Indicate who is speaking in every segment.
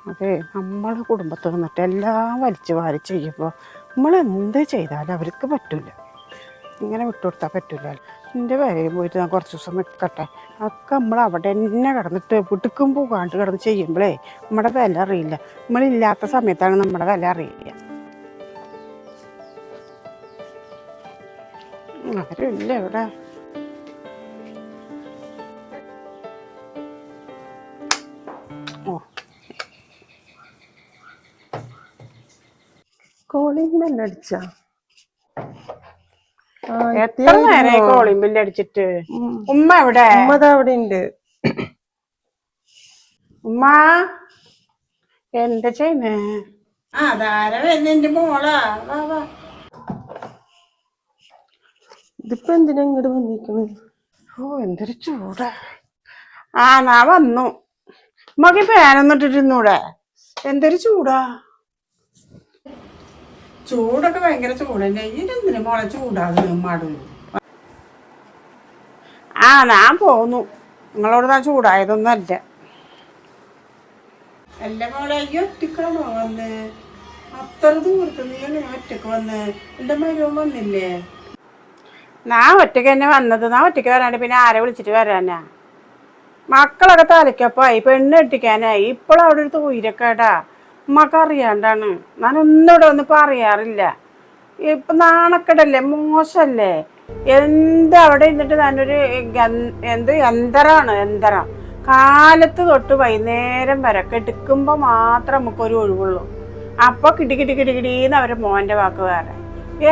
Speaker 1: അതെ, നമ്മളെ കുടുംബത്തിൽ നിന്നിട്ട് എല്ലാം വലിച്ചു വാരി ചെയ്യുമ്പോൾ നമ്മൾ എന്ത് ചെയ്താലും അവർക്ക് പറ്റില്ല. ഇങ്ങനെ വിട്ടുകൊടുത്താൽ പറ്റില്ല. എൻ്റെ പേരയിൽ പോയിട്ട് ഞാൻ കുറച്ച് ദിവസം നിൽക്കട്ടെ. ഒക്കെ നമ്മൾ അവിടെ തന്നെ കിടന്നിട്ട് വിട്ടുക്കും പോകാണ്ട് കിടന്ന് ചെയ്യുമ്പോഴേ നമ്മുടെ വില അറിയില്ല. നമ്മളില്ലാത്ത സമയത്താണ് നമ്മുടെ വില അറിയില്ല. അവരില്ല ഇവിടെ. ഓ,
Speaker 2: കോളിംഗ് ബെല്ലടിച്ച
Speaker 1: എത്ര നേരമായി കോളിംഗ് ബെല്ല് അടിച്ചിട്ട്? ഉമ്മ എവിടെ?
Speaker 2: ഉമ്മ അവിടെ ഉണ്ട്.
Speaker 1: ഉമ്മ എന്താ ചെയ്യുന്നേ? ധാര വരുന്ന എന്റെ മോളാ. വാ വാ.
Speaker 2: ഇതിപ്പോ എന്തിനാ ഇങ്ങോട്ട് വന്നിരിക്കണേ?
Speaker 1: ഓ, എന്തൊരു ചൂടാ. നാ വന്നു. ഉമ്മക്ക് ഫാനൊന്നും ഇട്ടിട്ടിരുന്നൂടെ? എന്തൊരു ചൂടാ. ചൂടൊക്കെ ഭയങ്കര ചൂടല്ലേ. ഇതെന്തിനു മോളെ ചൂടാകുന്നു ഉമ്മാട്? ഞാൻ പോന്നു. നിങ്ങളോട് ഞാൻ ചൂടായതൊന്നും അല്ല. അല്ല മോളെ, ഈ ഒറ്റക്കാണോ വന്ന്? അത്ര ദൂരത്ത് നീ എങ്ങനെ ഒറ്റക്ക് വന്ന്? എൻ്റെ മരുവൻ വന്നില്ലേ? ഞാൻ ഒറ്റക്ക് തന്നെ വന്നത്. ഞാൻ ഒറ്റക്ക് വരാണ്ട് പിന്നെ ആരെ വിളിച്ചിട്ട് വരാനാ? മക്കളൊക്കെ തലയ്ക്കപ്പായി, പെണ്ണ് കെട്ടിക്കാനായി. ഇപ്പോഴും അവിടെ ഒരു തൊയിരക്കേടാ. ഉമ്മക്ക് അറിയാണ്ടാണ്. ഞാനൊന്നും ഇവിടെ ഒന്നും പറയാറില്ല. ഇപ്പം നാണക്കേടല്ലേ, മോശമല്ലേ? അവിടെ ഇരുന്നിട്ട് ഞാനൊരു യന്ത്രം. കാലത്ത് തൊട്ട് വൈകുന്നേരം വരെ കെടുക്കുമ്പോൾ മാത്രം നമുക്കൊരു ഒഴിവുള്ളൂ. അപ്പോൾ കിടികിടീന്ന് അവരെ മോൻ്റെ വാക്ക് വേറെ.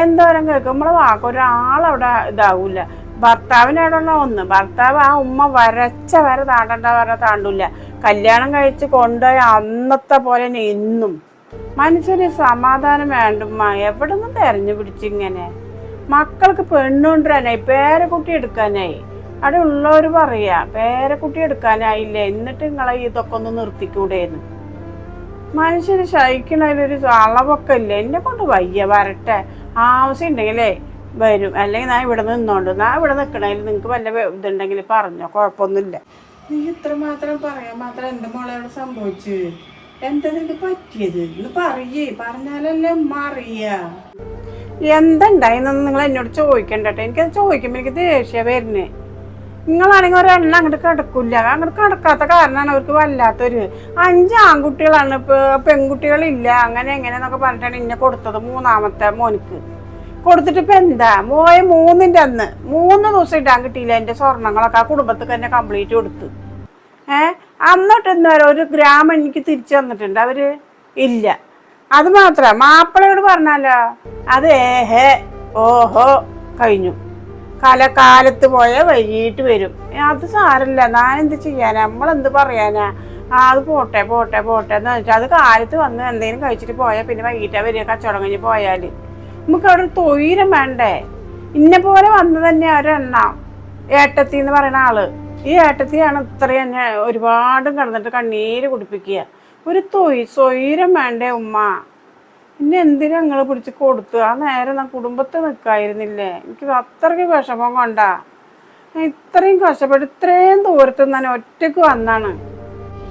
Speaker 1: എന്തോരം കേൾക്കും നമ്മളെ വാക്ക്. ഒരാളവിടെ ഇതാവൂല. ഭർത്താവിനോടുള്ള ഒന്ന്. ഭർത്താവ് ആ ഉമ്മ വരച്ച വരെ താണ്ടണ്ട വരെ താണ്ടില്ല. കല്യാണം കഴിച്ച് കൊണ്ടുപോയ അന്നത്തെ പോലെ ഇന്നും മനുഷ്യന് സമാധാനം വേണ്ടുമ്മ. എവിടെ നിന്ന് തെരഞ്ഞു പിടിച്ചിങ്ങനെ? മക്കൾക്ക് പെണ്ണുകൊണ്ടിരാനായി, പേരക്കുട്ടി എടുക്കാനായി. അവിടെ ഉള്ളവർ പറയാ പേരക്കുട്ടി എടുക്കാനായില്ലേ, എന്നിട്ട് നിങ്ങളെ ഇതൊക്കെ ഒന്ന് നിർത്തിക്കൂടേന്ന്. മനുഷ്യന് ശയിക്കണതിലൊരു അളവൊക്കെ ഇല്ലേ. എന്നെ കൊണ്ട് വയ്യ, വരട്ടെ. ആവശ്യം ഉണ്ടെങ്കിലേ വരും. അല്ലെങ്കിൽ ഞാൻ ഇവിടെ നിന്നോണ്ട്. ഞാൻ ഇവിടെ നിൽക്കണതിൽ നിങ്ങൾക്ക് വല്ല ഇതുണ്ടെങ്കിൽ പറഞ്ഞോ, കുഴപ്പമൊന്നുമില്ല. നീ ഇത്ര മാത്രം പറയാൻ മാത്രം എൻ്റെ മോളെ അവിടെ സംഭവിച്ചു? എന്താ നിനക്ക് പറ്റിയത്? ഇന്ന് പറഞ്ഞാലല്ലേ ഉമ്മ അറിയ. എന്തുണ്ടായിന്നൊന്നും നിങ്ങൾ എന്നോട് ചോദിക്കണ്ടട്ടെ. എനിക്കത് ചോദിക്കുമ്പോൾ എനിക്ക് ദേഷ്യം വരുന്നേ. നിങ്ങളാണെങ്കിൽ ഒരെണ്ണം അങ്ങോട്ട് കിടക്കില്ല. അങ്ങോട്ട് കിടക്കാത്ത കാരണമാണ് അവർക്ക് വല്ലാത്തൊരു. 5 ആൺകുട്ടികളാണ്, പെൺകുട്ടികളില്ല. അങ്ങനെ എങ്ങനെയെന്നൊക്കെ പറഞ്ഞിട്ടാണ് ഇന്നെ കൊടുത്തത്. 3ാമത്തെ മോനിക്ക് കൊടുത്തിട്ട് ഇപ്പം എന്താ? 3ന്റെ അന്ന് 3 ദിവസം ഇടാൻ കിട്ടിയില്ല. എൻ്റെ സ്വർണ്ണങ്ങളൊക്കെ ആ കുടുംബത്തിൽ തന്നെ കംപ്ലീറ്റ് കൊടുത്ത്. അന്നിട്ട് എന്താ പറയുക, 1 ഗ്രാം എനിക്ക് തിരിച്ചു തന്നിട്ടുണ്ട് അവര്? ഇല്ല. അത് മാത്രം മാപ്പിളയോട് പറഞ്ഞാലോ അത് ഓഹോ കഴിഞ്ഞു. കാലത്ത് പോയാൽ വൈകിട്ട് വരും. അത് സാരമില്ല, ഞാനെന്ത് ചെയ്യാനാ, നമ്മളെന്ത് പറയാനാ? അത് പോട്ടെ എന്ന് വെച്ചാൽ അത് കാലത്ത് വന്ന് എന്തെങ്കിലും കഴിച്ചിട്ട് പോയാൽ പിന്നെ വൈകിട്ടാ വരിക. കച്ചവടം കഴിഞ്ഞ് പോയാൽ നമുക്ക് അവിടെ ഒരു തൊയിരം വേണ്ടേ? ഇന്നെ പോലെ വന്നു തന്നെ ഒരെണ്ണം ഏട്ടത്തി എന്ന് പറയുന്ന ആള്. ഈ ഏട്ടത്തിയാണ് ഇത്രയും എന്നെ ഒരുപാട് കിടന്നിട്ട് കണ്ണീര് കുടിപ്പിക്കുക. ഒരു സ്വൈരം വേണ്ടേ ഉമ്മ? പിന്നെ എന്തിനാ നിങ്ങൾ പിടിച്ച് കൊടുത്തു? ആ നേരം കുടുംബത്തിൽ നിൽക്കായിരുന്നില്ലേ? എനിക്ക് അത്രയ്ക്ക് വിഷമം കൊണ്ടാ ഇത്രയും കഷ്ടപ്പെട്ട് ഇത്രയും ദൂരത്ത് ഞാൻ ഒറ്റക്ക് വന്നാണ്.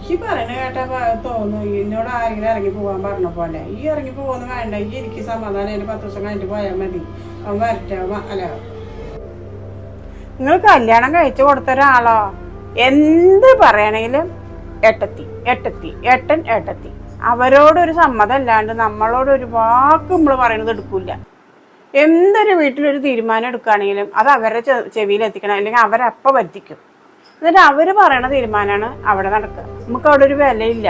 Speaker 1: ഈ പറയണ കേട്ടാ തോന്നുന്നു എന്നോട് ആരെങ്കിലും ഇറങ്ങി പോകാൻ പറഞ്ഞ പോലെ. ഈ ഇറങ്ങി പോകുന്ന വേണ്ട. ഈ എനിക്ക് സമാധാനം 10 ദിവസം കഴിഞ്ഞിട്ട് പോയാൽ മതി. അവൻ വരട്ടെ. അല്ല, നിങ്ങൾ കല്യാണം കഴിച്ചു കൊടുത്ത ഒരാളോ എന്ത് പറയണെങ്കിലും ഏട്ടത്തി അവരോടൊരു സമ്മതം അല്ലാണ്ട് നമ്മളോടൊരു വാക്ക് നമ്മൾ പറയണത് എടുക്കില്ല. എന്തൊരു വീട്ടിലൊരു തീരുമാനം എടുക്കുകയാണെങ്കിലും അത് അവരുടെ ചെവിയിൽ എത്തിക്കണം, അല്ലെങ്കിൽ അവരപ്പം വരുത്തിക്കും. എന്നിട്ട് അവർ പറയണ തീരുമാനമാണ് അവിടെ നടക്കുക. നമുക്ക് അവിടെ ഒരു വിലയില്ല.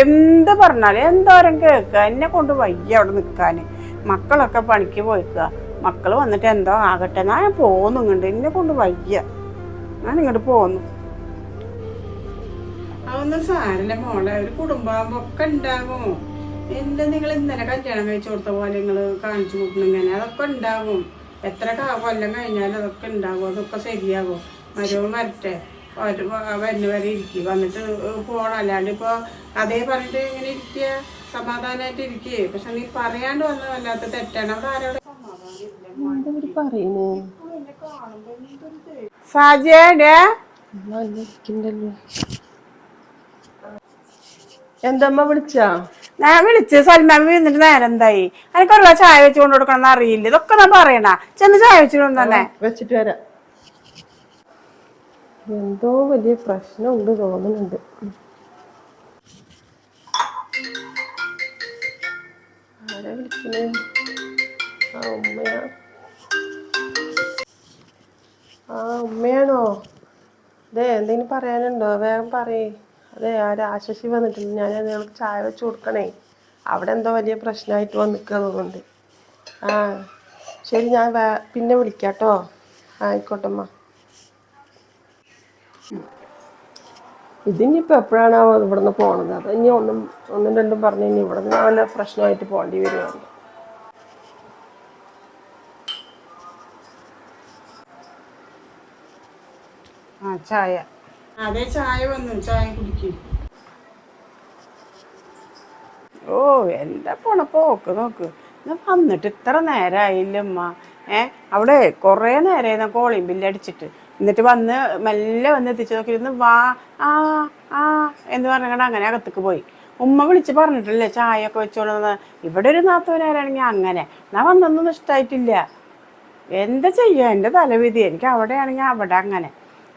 Speaker 1: എന്ത് പറഞ്ഞാലും എന്തോരം കേൾക്കുക. എന്നെ കൊണ്ട് വയ്യ അവിടെ നിൽക്കാൻ. മക്കളൊക്കെ പണിക്ക് പോയിക്കുക. മക്കൾ വന്നിട്ട് എന്തോ ആകട്ടെ, ഞാൻ പോകുന്നുണ്ട്. എന്നെ കൊണ്ട് വയ്യ, ഞാൻ ഇങ്ങോട്ട് പോന്നു. അതൊന്നും സാരില്ല മോളെ. ഒരു കുടുംബാകുമ്പോ ഒക്കെ ഉണ്ടാകും. എന്താ നിങ്ങൾ ഇന്നലെ കല്യാണം കഴിച്ചു കൊടുത്ത പോലെ നിങ്ങൾ കാണിച്ചു കൂട്ടണിങ്ങനെ? അതൊക്കെ ഉണ്ടാകും. എത്ര കൊല്ലം കഴിഞ്ഞാലും അതൊക്കെ ഉണ്ടാകും. അതൊക്കെ ശരിയാകും. മരവും വരട്ടെ. വരുന്ന വരെ ഇരിക്കുക, വന്നിട്ട് പോകണം. അല്ലാണ്ട് ഇപ്പോൾ അതേ പറഞ്ഞിട്ട് ഇങ്ങനെ ഇരിക്കുക, സമാധാനമായിട്ട് ഇരിക്കുകയെ. പക്ഷെ നീ പറയാണ്ട് വന്ന വല്ലാത്ത തെറ്റാണ്. അവിടെ ആരോടെ സാജിയേ
Speaker 2: എന്തമ്മ വിളിച്ചാ?
Speaker 1: ഞാൻ വിളിച്ച് സൽമാൻ എന്നിട്ട് നേരം എന്തായി? എനിക്കുള്ള ചായ വെച്ച് കൊണ്ടു കൊടുക്കണം അറിയില്ല. ഇതൊക്കെ ഞാൻ പറയണ ചെന്ന് ചായ വെച്ചിട്ട് തന്നെ
Speaker 2: വെച്ചിട്ട് വരാം. എന്തോ വലിയ പ്രശ്നമുണ്ട് തോന്നുന്നുണ്ട്. ആരാ വിളിക്കണേ? ആ ഉമ്മയാ? ആ ഉമ്മയാണോ? അതെ, എന്തെങ്കിലും പറയാനുണ്ടോ? വേഗം പറയേ. അതെ, ആ രാശശി വന്നിട്ടുണ്ട്. ഞാൻ ഞങ്ങൾക്ക് ചായ വെച്ച് കൊടുക്കണേ. അവിടെ എന്തോ വലിയ പ്രശ്നമായിട്ട് വന്നിക്കുക തോന്നുന്നുണ്ട്. ആ ശരി, ഞാൻ പിന്നെ വിളിക്കാട്ടോ. ആയിക്കോട്ടമ്മ. ഇതിനിപ്പോൾ എപ്പോഴാണോ ഇവിടുന്ന് പോണത്? അത് ഇനി ഒന്നും രണ്ടും പറഞ്ഞു കഴിഞ്ഞാൽ ഇവിടെ നിന്ന് വല്ല പ്രശ്നമായിട്ട് പോകേണ്ടി വരുമോ?
Speaker 1: ആ ചായ. അതെ, ചായ വന്നു. ചായ കുടിക്കും. ഓ എന്താ പോക്ക് നോക്ക്. ഇന്ന് വന്നിട്ട് ഇത്ര നേരമായില്ലമ്മ. അവിടെ കുറേ നേരമായിരുന്നു കോളിംഗ് ബില്ല് അടിച്ചിട്ട്. എന്നിട്ട് വന്ന് മെല്ലെ വന്ന് എത്തിച്ചു നോക്കിയിരുന്നു. വാ ആ ആ എന്ന് പറഞ്ഞാൽ അങ്ങനെ അകത്തേക്ക് പോയി. ഉമ്മ വിളിച്ച് പറഞ്ഞിട്ടില്ലേ ചായ ഒക്കെ വെച്ചോളൂന്ന്. ഇവിടെ ഒരു നാത്തൂരാണെങ്കിൽ അങ്ങനെ ഞാൻ വന്നൊന്നും ഇഷ്ടമായിട്ടില്ല. എന്താ ചെയ്യുക, എൻ്റെ തലവിധി. എനിക്ക് അവിടെയാണെങ്കിൽ അവിടെ അങ്ങനെ,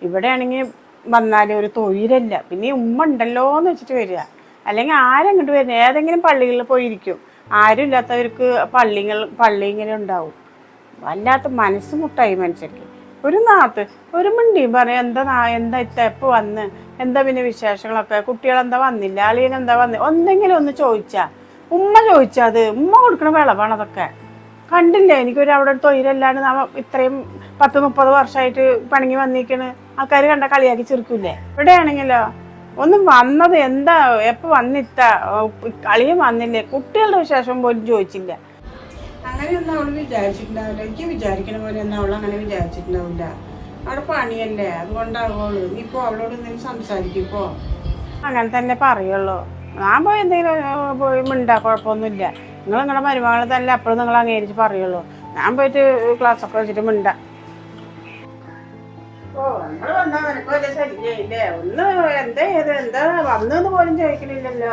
Speaker 1: ഇവിടെയാണെങ്കിൽ വന്നാലും ഒരു തൊഴിലില്ല. പിന്നെ ഉമ്മ ഉണ്ടല്ലോ എന്ന് വെച്ചിട്ട് വരിക. അല്ലെങ്കിൽ ആരെങ്ങോട്ട് വരുന്നത്? ഏതെങ്കിലും പള്ളികളിൽ പോയിരിക്കും. ആരും ഇല്ലാത്തവർക്ക് പള്ളിങ്ങനെ ഉണ്ടാവും. വല്ലാത്ത മനസ്സ് മുട്ടായി മനുഷ്യർക്ക്. ഒരു നാത്ത് ഒരു മിണ്ടിയും പറയാം. എന്താ എപ്പോൾ വന്ന്, എന്താ പിന്നെ വിശേഷങ്ങളൊക്കെ, കുട്ടികളെന്താ വന്നില്ല, അളിയനെന്താ വന്ന്, എന്തെങ്കിലും ഒന്ന് ചോദിച്ചാ ഉമ്മ ചോദിച്ചാൽ അത് ഉമ്മ കൊടുക്കണ വിളവാണ് അതൊക്കെ. കണ്ടില്ലേ, എനിക്കൊരു അവിടെ ഒരു തൊഴിലല്ലാണ്ട് ഇത്രയും 10-30 വർഷമായിട്ട് പണിങ്ങി വന്നിരിക്കണ്. ആൾക്കാർ കണ്ട കളിയാക്കി ചെറുക്കില്ലേ? ഇവിടെയാണെങ്കിലോ ഒന്ന് വന്നത് എന്താ, എപ്പോൾ വന്നിത്ത കളിയും വന്നില്ലേ, കുട്ടികളുടെ വിശേഷം പോലും ചോദിച്ചില്ല. അങ്ങനെയൊന്നും അവൾ വിചാരിച്ചിട്ടുണ്ടാവില്ല. എനിക്ക് വിചാരിക്കണ പോലെ ഒന്നും അവൾ അങ്ങനെ വിചാരിച്ചിട്ടുണ്ടാവില്ല. അവിടെ പണിയല്ലേ, അതുകൊണ്ടാവുള്ളൂ. ഇനിയിപ്പോൾ അവളോട് എന്തെങ്കിലും സംസാരിക്കുമ്പോൾ അങ്ങനെ തന്നെ പറയുള്ളൂ. ഞാൻ പോയി എന്തെങ്കിലും പോയി മിണ്ടാ, കുഴപ്പമൊന്നുമില്ല. നിങ്ങളുടെ മരുമകളെ തന്നെ അപ്പോഴും നിങ്ങൾ അംഗീകരിച്ച് പറയുള്ളൂ. ഞാൻ പോയിട്ട് ക്ലാസ്സൊക്കെ വെച്ചിട്ട് മിണ്ടാ. ഓ നിങ്ങൾ വന്നാ നിനക്ക് വലിയ ശല്യമില്ലേ? ഒന്ന് എന്താ വന്നെന്ന് പോലും ചോദിക്കണില്ലല്ലോ.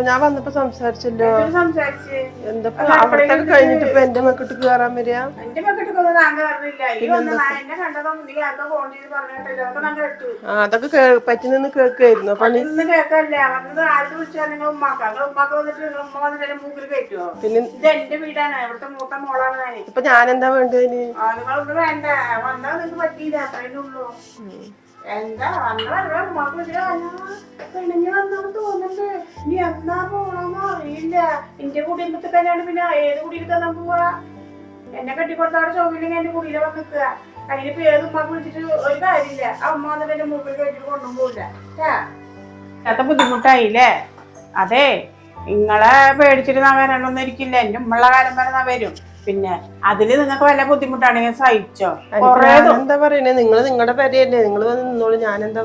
Speaker 2: ഞാൻ വന്നപ്പോ സംസാരിച്ചല്ലോ.
Speaker 1: സംസാരിച്ച്
Speaker 2: എന്താ അവിടത്തെ കഴിഞ്ഞിട്ട് ഇപ്പൊ എന്റെ മക്കിട്ട് കയറാൻ വരിക?
Speaker 1: എന്റെ മക്കിട്ടൊന്നും ഞാൻ കയറുന്നില്ല. എന്നെ കണ്ടതൊന്നും നീ ആർക്കോ ഫോൺ ചെയ്ത് പറഞ്ഞിട്ടില്ല. അതൊക്കെ ഞാൻ കേട്ടു.
Speaker 2: അതൊക്കെ പറ്റി നിന്ന് കേൾക്കായിരുന്നു.
Speaker 1: നിന്ന് കേൾക്കല്ല വന്നത്. ആർക്ക് വിളിച്ചാൽ നിങ്ങൾ ഉമ്മാക്ക, നിങ്ങൾ ഉമ്മാക്ക് വന്നിട്ട് നിങ്ങൾ ഉമ്മ വന്നിട്ട് മൂക്കിൽ കയറ്റുമോ? പിന്നെ ഇത് എന്റെ വീടാണ്, ഇവിടുത്തെ മൂത്ത മോളാണ് ഞാൻ.
Speaker 2: ഇപ്പൊ ഞാൻ എന്താ വേണ്ടതിന്?
Speaker 1: നിങ്ങളൊന്നും വേണ്ട. വന്നാൽ നിങ്ങൾക്ക് പറ്റിയില്ല, അത്രയേ ഉള്ളൂ. എന്താ പെണ്ണുങ്ങി വന്നാന്ന് തോന്നുന്നുണ്ട്. നീ എന്നാ പോണോന്ന് അറിയില്ല. എന്റെ കുടിയിലത്തെ കല്യാണം പിന്നെ ഏത് കുടിയിൽ തന്നാൻ പോവാ? എന്നെ കെട്ടിക്കൊടുത്ത അവിടെ ചോദില്ലെങ്കിൽ എന്റെ കുടിയിലെ വന്ന് നിൽക്കുക. അതിനിപ്പോ ഏത് ഉമ്മക്ക് വിളിച്ചിട്ട് ഒരു കാര്യമില്ല. ആ ഉമ്മ വന്നിട്ട് എന്റെ മൂക്കിൽ കയറ്റിട്ട് കൊണ്ടും പോവില്ല. അത്ര ബുദ്ധിമുട്ടായില്ലേ? അതെ, നിങ്ങളെ പേടിച്ചിട്ട് ഞാൻ വരാനൊന്നും ഇരിക്കില്ല. എന്റെ ഉമ്മയുള്ള കാലം വരെ ഞാൻ വരും. പിന്നെ അതില് നിങ്ങൾക്ക് വല്ല ബുദ്ധിമുട്ടാണെങ്കിൽ സഹിച്ചോ.
Speaker 2: എന്താ പറയണേ? നിങ്ങളുടെ പേരയല്ലേ, നിങ്ങൾ നിന്നോളൂ. ഞാനെന്താ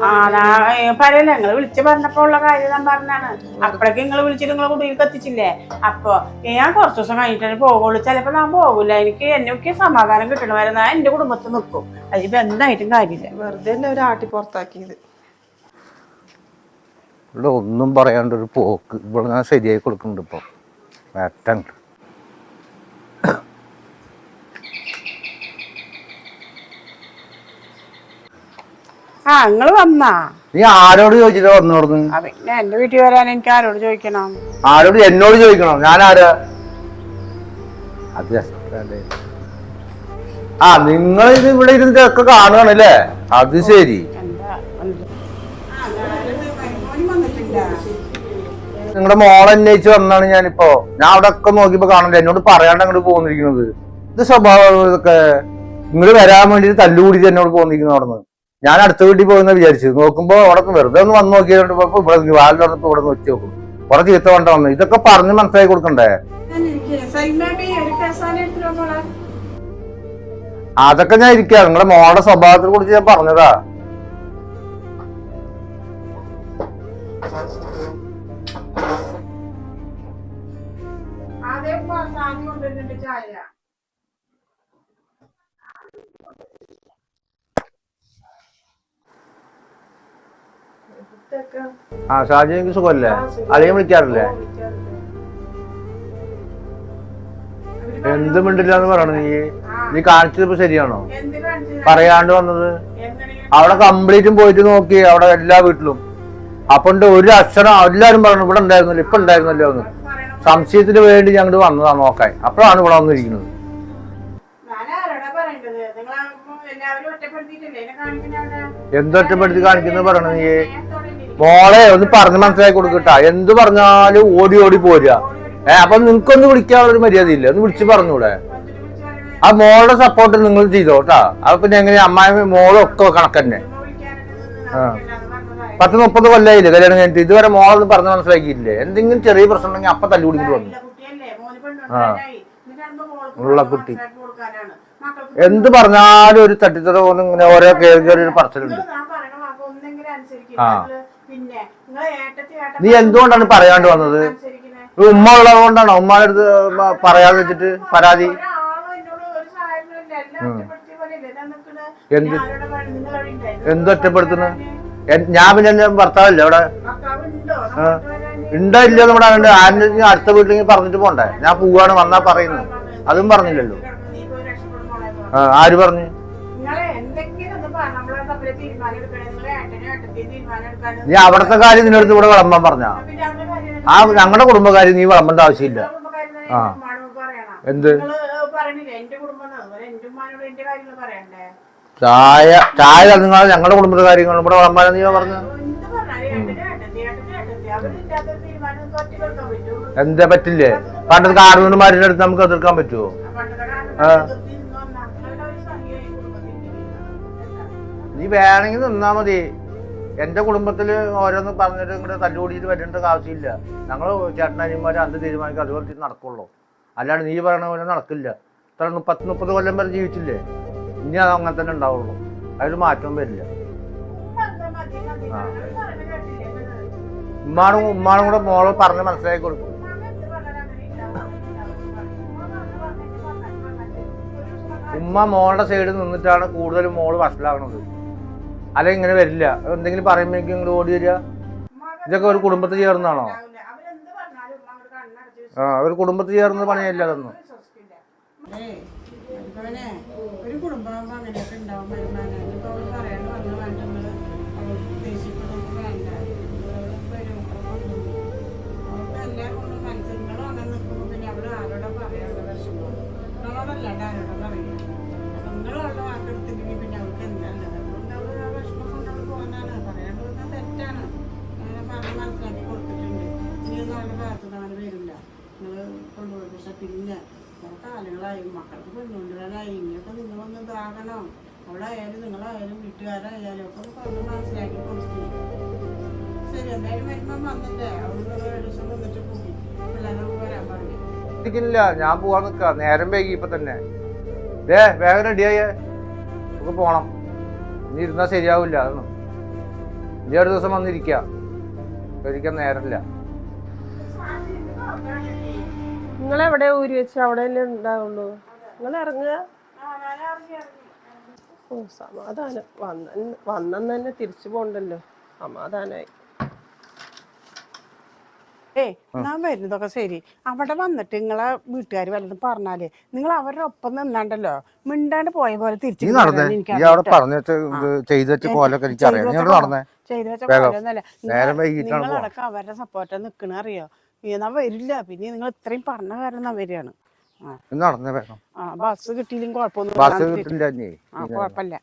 Speaker 1: പറയല്ലേ? നിങ്ങൾ വിളിച്ച് പറഞ്ഞപ്പോ ഉള്ള കാര്യം ഞാൻ പറഞ്ഞാണ്. അപ്പോഴേക്ക് നിങ്ങൾ വിളിച്ചിട്ട് നിങ്ങളെ കുടിയിൽ കത്തിച്ചില്ലേ? അപ്പൊ ഞാൻ കുറച്ച് ദിവസം കഴിഞ്ഞിട്ട് പോകുള്ളൂ. ചിലപ്പോ ഞാൻ പോകൂല. എനിക്ക് സമാധാനം കിട്ടണ വരെ ഞാൻ എന്റെ കുടുംബത്തിൽ നിൽക്കും. അതിപ്പോ എന്തായിട്ടും കാര്യമില്ല.
Speaker 2: വെറുതെ തന്നെ ഒരു ആട്ടി പുറത്താക്കിയത്.
Speaker 3: ഇവിടെ ഒന്നും പറയാണ്ടൊരു പോക്ക്. ഇവിടെ ഞാൻ ശരിയായി കൊടുക്കുന്നുണ്ട്. ഇപ്പൊ വേട്ടുണ്ട്.
Speaker 1: ആ നിങ്ങള് വന്നാ?
Speaker 3: നീ ആരോട് ചോദിച്ചിട്ട് വന്നോടുന്ന്?
Speaker 1: പിന്നെ എന്റെ വീട്ടിൽ വരാൻ എനിക്ക് ആരോട് ചോദിക്കണം?
Speaker 3: ആരോട്? എന്നോട് ചോദിക്കണം. ഞാൻ ആരാ? അത് നിങ്ങൾ ഇത് ഇവിടെ ഇരുന്ന് ഒക്കെ കാണുകയാണല്ലേ? അത് ശരി. നിങ്ങളുടെ മോളെ അന്വേഷിച്ച് വന്നാണ് ഞാനിപ്പോ. ഞാൻ അവിടെ ഒക്കെ നോക്കിയപ്പോ കാണണ്ടേ, എന്നോട് പറയാണ്ട് അങ്ങോട്ട് പോന്നിരിക്കുന്നത്. ഇത് സ്വഭാവം ഇതൊക്കെ. നിങ്ങൾ വരാൻ വേണ്ടിട്ട് തല്ലുകൂടിച്ച് എന്നോട് പോന്നിരിക്കുന്നു. അവിടെ നിന്ന് ഞാൻ അടുത്ത വീട്ടിൽ പോകുന്ന വിചാരിച്ചു. നോക്കുമ്പോ അവിടെ വെറുതെ ഒന്ന് വന്ന് നോക്കിയതുകൊണ്ട് ഇവിടെ വാലിൽ നടന്നപ്പോ ഇവിടെ വെച്ച് നോക്കും. കുറെ ചീത്ത വേണ്ട വന്നു. ഇതൊക്കെ പറഞ്ഞ് മനസ്സിലാക്കി കൊടുക്കണ്ടേ? അതൊക്കെ ഞാൻ ഇരിക്കാം. നിങ്ങളുടെ മോളുടെ സ്വഭാവത്തെ കുറിച്ച് ഞാൻ പറഞ്ഞതാ. ആ ഷാജി എനിക്ക് സുഖമല്ലേ? അല്ലെങ്കിൽ വിളിക്കാറില്ലേ? എന്ത് മിണ്ടില്ലാന്ന് പറയണ നീ കാണിച്ചത് ഇപ്പൊ ശരിയാണോ? പറയാണ്ട് വന്നത് അവിടെ കംപ്ലീറ്റും പോയിട്ട് നോക്കി അവിടെ എല്ലാ വീട്ടിലും. അപ്പണ്ട് ഒരു അക്ഷരം എല്ലാരും പറഞ്ഞു ഇവിടെ ഉണ്ടായിരുന്നല്ലോ, ഇപ്പൊ ഉണ്ടായിരുന്നല്ലോ എന്ന്. സംശയത്തിന് വേണ്ടി ഞങ്ങൾ വന്നതാ നോക്കാൻ. അപ്പോഴാണ് ഇവിടെ വന്നിരിക്കുന്നത്. എന്തൊറ്റപ്പെടുത്തി കാണിക്കുന്നത് പറയണ നീ? മോളെ ഒന്ന് പറഞ്ഞ് മനസ്സിലാക്കി കൊടുക്കട്ടാ. എന്ത് പറഞ്ഞാലും ഓടി ഓടി പോരുക. അപ്പൊ നിങ്ങൾക്കൊന്ന് വിളിക്കാനുള്ള ഒരു മര്യാദ ഇല്ല? ഒന്ന് വിളിച്ച് പറഞ്ഞൂടെ? ആ മോളുടെ സപ്പോർട്ട് നിങ്ങൾ ചെയ്തോട്ടാ. അപ്പൊ പിന്നെ എങ്ങനെ അമ്മായും മോളും ഒക്കെ കണക്കന്നെ. 10-30 കൊല്ലായില്ലേ കല്യാണം കഴിഞ്ഞിട്ട്? ഇതുവരെ മോളൊന്നും പറഞ്ഞ് മനസ്സിലാക്കിയില്ലേ? എന്തെങ്കിലും ചെറിയ പ്രശ്നം ഉണ്ടെങ്കിൽ അപ്പൊ തല്ലുപിടിക്കൊണ്ട് വന്നു. ഉള്ള കുട്ടി എന്ത് പറഞ്ഞാലും ഒരു തട്ടിത്തറ പോലെ ഇങ്ങനെ ഓരോ കയറി പറച്ചിലുണ്ട്. നീ എന്തുകൊണ്ടാണ് പറയാണ്ട് വന്നത്? ഉമ്മ ഉള്ളത് കൊണ്ടാണോ ഉമ്മാടെ അടുത്ത് പറയാതെ വെച്ചിട്ട് പരാതി? എന്തൊറ്റപ്പെടുത്തുന്നു? ഞാൻ പിന്നെ എന്റെ ഭർത്താവല്ലേ അവിടെ? ഉണ്ടോ ഇല്ലയോ നമ്മുടെ ആരും അടുത്ത വീട്ടിലേക്ക് പറഞ്ഞിട്ട് പോണ്ടേ? ഞാൻ പോവാണ് വന്നാ പറയുന്നു. അതും പറഞ്ഞില്ലല്ലോ. ആര് പറഞ്ഞു? നീ അവിടത്തെ കാര്യം നിന്നടുത്ത് ഇവിടെ വിളമ്പാൻ പറഞ്ഞാ? ആ ഞങ്ങളുടെ കുടുംബകാര്യം നീ വിളമ്പേണ്ട ആവശ്യമില്ല. ആ എന്ത് ചായ നിങ്ങൾ ഞങ്ങളുടെ കുടുംബത്തെ കാര്യങ്ങൾ ഇവിടെ വിളമ്പാൻ നീ പറഞ്ഞു? എന്താ പറ്റില്ലേ? പണ്ടത്തെ കാരണവന്മാരുടെ അടുത്ത് നമുക്ക് എതിർക്കാൻ പറ്റുമോ? നീ വേണമെങ്കിൽ നിന്നാ മതി. എന്റെ കുടുംബത്തില് ഓരോന്ന് പറഞ്ഞിട്ട് ഇങ്ങോട്ട് തല്ലുകൂടിയിട്ട് വരേണ്ട ആവശ്യമില്ല. ഞങ്ങൾ ചേട്ടനാനിമാര് അന്ത് തീരുമാനിക്കും, അതുപോലെ നടക്കുള്ളൂ. അല്ലാണ്ട് നീ പറയണ പോലെ നടക്കില്ല. ഇത്ര 30 കൊല്ലം വരെ ജീവിച്ചില്ലേ? ഇനി അത് അങ്ങനെ തന്നെ ഉണ്ടാവുള്ളൂ. അതിന് മാറ്റവും വരില്ല. ഉമ്മാണും കൂടെ മോള് പറഞ്ഞ് മനസ്സിലാക്കി കൊടുക്കും. ഉമ്മ മോളുടെ സൈഡിൽ നിന്നിട്ടാണ് കൂടുതലും മോള് വഷളാകണത്. അല്ലെ ഇങ്ങനെ വരില്ല. എന്തെങ്കിലും പറയുമ്പോഴേക്കും ഇങ്ങോട്ട് ഓടി വരിക. ഇതൊക്കെ ഒരു കുടുംബത്തിൽ ചേർന്നാണോ? ഒരു കുടുംബത്തിൽ ചേർന്ന് പണിയല്ല അതൊന്നും.
Speaker 1: ഒരു കുടുംബം അങ്ങനെയൊക്കെ ഉണ്ടാവും. പറയാണ്ട് വന്ന് വേണ്ടത് ദേഷ്യപ്പെടുന്നത് വേണ്ട. അവർക്ക് എല്ലാം കൊണ്ടും മത്സരങ്ങളും അങ്ങനെ നിൽക്കുമ്പോൾ പിന്നെ അവിടെ ആരോടെ പറയാനുള്ള വിഷമം നിങ്ങളോടല്ലാണ്ട് ആരോടെ പറയുക. നിങ്ങളുള്ള വാക്കെടുത്തില്ലെങ്കിൽ പിന്നെ അവർക്ക് എന്താണ്? അതുകൊണ്ട് അവർ ആ വിഷമം കൊണ്ടവിടെ പോകാനാണ്. പറയാണ്ട് വന്നാൽ തെറ്റാണ്. അങ്ങനെ പറഞ്ഞ് മനസ്സിലാക്കി കൊടുത്തിട്ടുണ്ട്. ഇനിയൊന്നും അവരുടെ ഭാഗത്തുനിന്ന് അങ്ങനെ വരില്ല. നിങ്ങൾ കൊണ്ടുപോയി. പക്ഷെ പിന്നെ കാലങ്ങളായി മക്കൾക്ക് പെണ്ണുകൊണ്ടുവരാനായി. ഇനിയൊക്കെ നിങ്ങളൊന്ന് ഇതാകണം. അവിടെ ആയാലും നിങ്ങളായാലും വീട്ടുകാരായാലും ഒക്കെ പറഞ്ഞ് മനസ്സിലാക്കി കൊടുത്തു. ശരി, എന്തായാലും വരുമ്പം വന്നിട്ടേ അവിടെ ഒരു ദിവസം വന്നിട്ട് പോയി പിള്ളേരെ വരാൻ പറഞ്ഞു.
Speaker 3: ഞാൻ പോവാൻ നിൽക്ക. നേരം വൈകി ഇപ്പൊ തന്നെ. വേഗം റെഡിയായേ, നമുക്ക് പോണം. ഇനി ഇരുന്നാ ശരിയാവില്ല. അതൊന്നും ഇനി ഒരു ദിവസം വന്നിരിക്കാം. ഒരിക്കാൻ നേരമില്ല.
Speaker 2: നിങ്ങളെവിടെ ഊരി വെച്ച് അവിടെ തന്നെ ഉണ്ടാവുള്ളൂ. നിങ്ങൾ ഇറങ്ങുക. ഓ സമാധാനം. വന്നെന്ന് തന്നെ തിരിച്ചു പോണ്ടല്ലോ. സമാധാനായി.
Speaker 1: ഞാൻ വരുന്നതൊക്കെ ശരി. അവിടെ വന്നിട്ട് നിങ്ങളെ വീട്ടുകാർ വല്ലതും പറഞ്ഞാലേ നിങ്ങൾ അവരുടെ ഒപ്പം നിന്നാണ്ടല്ലോ മിണ്ടാണ്ട് പോയ പോലെ തിരിച്ചു നിങ്ങളടക്കം അവരുടെ സപ്പോർട്ട് നിക്കണ അറിയോ? എന്നാ വരില്ല. പിന്നെ നിങ്ങൾ ഇത്രയും പറഞ്ഞ കാരണം വരികയാണ്. ബസ് കിട്ടിയില്ലെങ്കിൽ കുഴപ്പമൊന്നും കുഴപ്പമില്ല.